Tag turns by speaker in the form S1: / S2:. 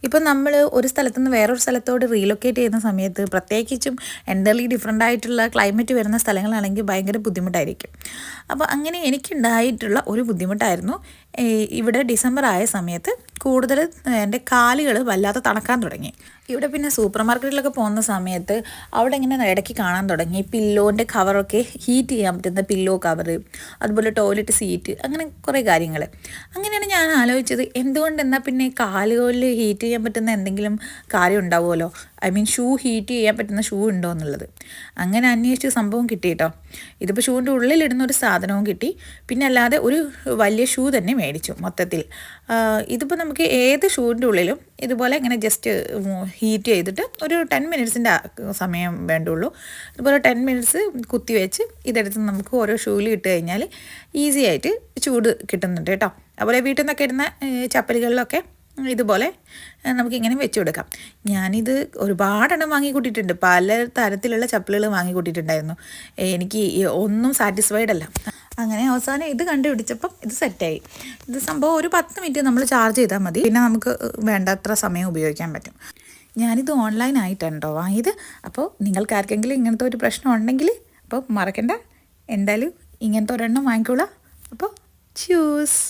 S1: ഇപ്പം നമ്മൾ ഒരു സ്ഥലത്തു നിന്ന് വേറൊരു സ്ഥലത്തോട്ട് റീലൊക്കേറ്റ് ചെയ്യുന്ന സമയത്ത് പ്രത്യേകിച്ചും എൻ്റർലി ഡിഫറെൻ്റ് ആയിട്ടുള്ള ക്ലൈമറ്റ് വരുന്ന സ്ഥലങ്ങളാണെങ്കിൽ ഭയങ്കര ബുദ്ധിമുട്ടായിരിക്കും. അപ്പോൾ അങ്ങനെ എനിക്കുണ്ടായിട്ടുള്ള ഒരു ബുദ്ധിമുട്ടായിരുന്നു ഇവിടെ ഡിസംബർ ആയ സമയത്ത് കൂടുതൽ എൻ്റെ കാലുകൾ വല്ലാതെ തണുക്കാൻ തുടങ്ങി. ഇവിടെ പിന്നെ സൂപ്പർ മാർക്കറ്റിലൊക്കെ പോകുന്ന സമയത്ത് അവിടെ ഇങ്ങനെ ഇടയ്ക്ക് കാണാൻ തുടങ്ങി പില്ലോൻ്റെ കവറൊക്കെ ഹീറ്റ് ചെയ്യാൻ പറ്റുന്ന പില്ലോ കവർ, അതുപോലെ ടോയ്ലറ്റ് സീറ്റ്, അങ്ങനെ കുറേ കാര്യങ്ങൾ. അങ്ങനെയാണ് ഞാൻ ആലോചിച്ചത് എന്തുകൊണ്ട് എന്നാൽ പിന്നെ കാലുകളിൽ ഹീറ്റ് ചെയ്യാൻ പറ്റുന്ന എന്തെങ്കിലും കാര്യം ഉണ്ടാവുമല്ലോ, ഐ മീൻ ഷൂ ഹീറ്റ് ചെയ്യാൻ പറ്റുന്ന ഷൂ ഉണ്ടോ എന്നുള്ളത്. അങ്ങനെ അന്വേഷിച്ച് സംഭവം കിട്ടി കേട്ടോ. ഇതിപ്പോൾ ഷൂവിൻ്റെ ഉള്ളിലിടുന്ന ഒരു സാധനവും കിട്ടി, പിന്നെ അല്ലാതെ ഒരു വലിയ ഷൂ തന്നെ മേടിച്ചു മൊത്തത്തിൽ. ഇതിപ്പോൾ നമുക്ക് ഏത് ഷൂവിൻ്റെ ഉള്ളിലും ഇതുപോലെ ഇങ്ങനെ ജസ്റ്റ് ഹീറ്റ് ചെയ്തിട്ട് ഒരു 10 മിനിറ്റ്സിൻ്റെ സമയം വേണ്ടുള്ളൂ. അതുപോലെ 10 മിനിറ്റ്സ് കുത്തി വെച്ച് ഇതെടുത്ത് നമുക്ക് ഓരോ ഷൂവിൽ ഇട്ട് കഴിഞ്ഞാൽ ഈസി ആയിട്ട് ചൂട് കിട്ടുന്നുണ്ട് കേട്ടോ. അതുപോലെ വീട്ടിൽ നിന്നൊക്കെ ഇടുന്ന ചപ്പലുകളിലൊക്കെ ഇതുപോലെ നമുക്കിങ്ങനെ വെച്ച് കൊടുക്കാം. ഞാനിത് ഒരുപാടെണ്ണം വാങ്ങിക്കൂട്ടിയിട്ടുണ്ട്, പല തരത്തിലുള്ള ചപ്പലുകൾ വാങ്ങിക്കൂട്ടിയിട്ടുണ്ടായിരുന്നു. എനിക്ക് ഒന്നും സാറ്റിസ്ഫൈഡ് അല്ല. അങ്ങനെ അവസാനം ഇത് കണ്ടുപിടിച്ചപ്പം ഇത് സെറ്റായി. ഇത് സംഭവം ഒരു 10 മിനിറ്റ് നമ്മൾ ചാർജ് ചെയ്താൽ മതി, പിന്നെ നമുക്ക് വേണ്ടത്ര സമയം ഉപയോഗിക്കാൻ പറ്റും. ഞാനിത് ഓൺലൈനായിട്ടാണ് കേട്ടോ വാങ്ങിയത്. അപ്പോൾ നിങ്ങൾക്ക് ആർക്കെങ്കിലും ഇങ്ങനത്തെ ഒരു പ്രശ്നം ഉണ്ടെങ്കിൽ അപ്പോൾ മറക്കണ്ട, എന്തായാലും ഇങ്ങനത്തെ ഒരെണ്ണം വാങ്ങിക്കോളാം. അപ്പോൾ ചൂസ്.